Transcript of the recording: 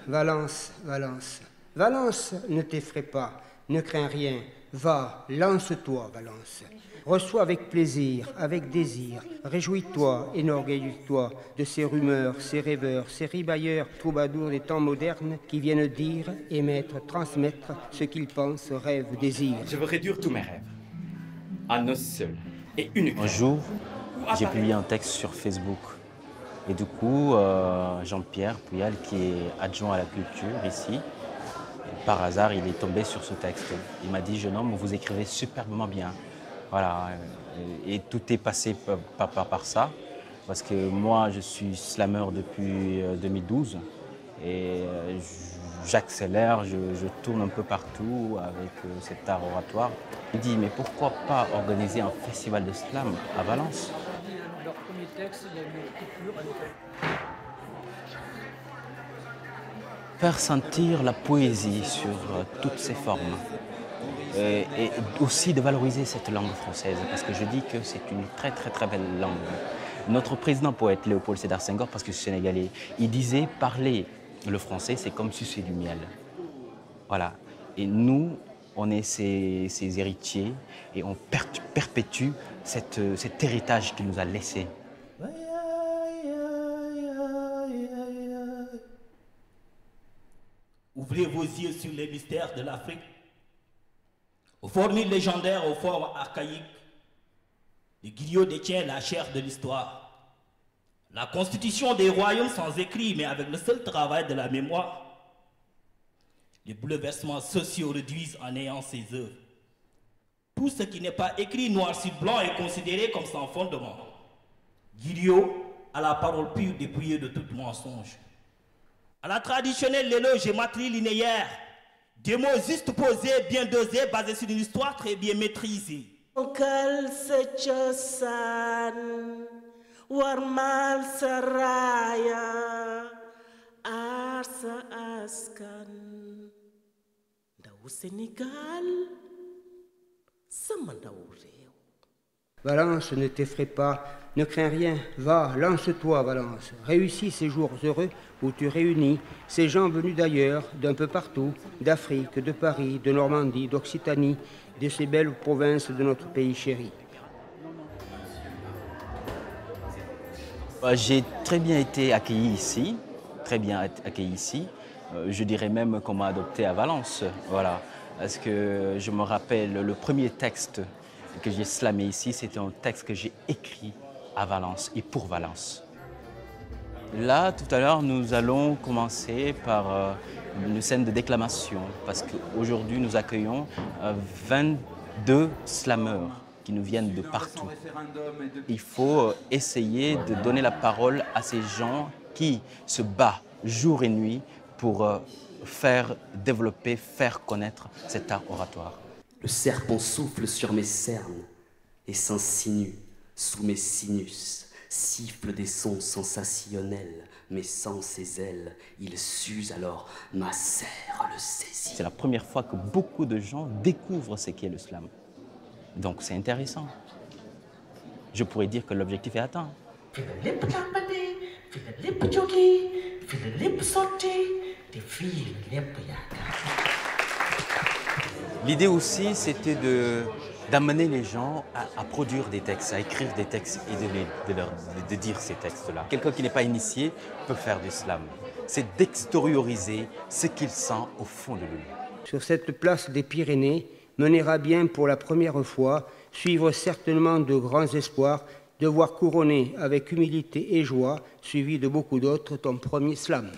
Valence, Valence. Valence, ne t'effraie pas, ne crains rien. Va, lance-toi, Valence. Reçois avec plaisir, avec désir. Réjouis-toi, énorgueillis-toi de ces rumeurs, ces rêveurs, ces ribailleurs, troubadours des temps modernes qui viennent dire, émettre, transmettre ce qu'ils pensent, rêvent, désirent. Je veux réduire tous mes rêves à un seul et unique. Un jour, j'ai publié un texte sur Facebook. Et du coup, Jean-Pierre Pouyal, qui est adjoint à la culture ici, par hasard, il est tombé sur ce texte. Il m'a dit, jeune homme, vous écrivez superbement bien. Voilà. Et tout est passé par ça. Parce que moi, je suis slameur depuis 2012. Et j'accélère, je tourne un peu partout avec cet art oratoire. Il dit, mais pourquoi pas organiser un festival de slam à Valence? Leur premier texte, il y a une coupure à l'époque. Faire sentir la poésie sur toutes ses formes et aussi de valoriser cette langue française parce que je dis que c'est une très très très belle langue. Notre président poète Léopold Sédar Senghor, parce que je suis sénégalais, il disait parler le français c'est comme sucer du miel. Voilà. Et nous, on est ses héritiers et on perpétue cet héritage qu'il nous a laissé. Ouvrez vos yeux sur les mystères de l'Afrique. Aux formules légendaires, aux formes archaïques, le griot détient la chair de l'histoire. La constitution des royaumes sans écrit, mais avec le seul travail de la mémoire. Les bouleversements sociaux réduisent en néant ses œuvres. Tout ce qui n'est pas écrit noir sur blanc est considéré comme sans fondement. Griot à la parole pure dépouillée de tout mensonge. À la traditionnelle éloge matrilinéaire, des mots juste posés, bien dosés, basés sur une histoire très bien maîtrisée. Onkal sechosan, warmal saraya, arsa askan, daou Sénégal, sama daou réew. Valence, ne t'effraie pas, ne crains rien, va, lance-toi, Valence. Réussis ces jours heureux où tu réunis ces gens venus d'ailleurs, d'un peu partout, d'Afrique, de Paris, de Normandie, d'Occitanie, de ces belles provinces de notre pays chéri. J'ai très bien été accueilli ici, très bien accueilli ici. Je dirais même qu'on m'a adopté à Valence, voilà. Parce que je me rappelle, le premier texte que j'ai slamé ici, c'était un texte que j'ai écrit à Valence et pour Valence. Là, tout à l'heure, nous allons commencer par une scène de déclamation parce qu'aujourd'hui, nous accueillons 22 slameurs qui nous viennent de partout. Il faut essayer de donner la parole à ces gens qui se battent jour et nuit pour faire développer, faire connaître cet art oratoire. Le serpent souffle sur mes cernes et s'insinue sous mes sinus, siffle des sons sensationnels, mais sans ses ailes, il s'use alors, ma serre le saisit. C'est la première fois que beaucoup de gens découvrent ce qu'est le slam. Donc c'est intéressant. Je pourrais dire que l'objectif est atteint. L'idée aussi, c'était d'amener les gens à produire des textes, à écrire des textes et de dire ces textes-là. Quelqu'un qui n'est pas initié peut faire du slam. C'est d'extérioriser ce qu'il sent au fond de lui. Sur cette place des Pyrénées, mener à bien pour la première fois, suivre certainement de grands espoirs, de voir couronner avec humilité et joie, suivi de beaucoup d'autres, ton premier slam.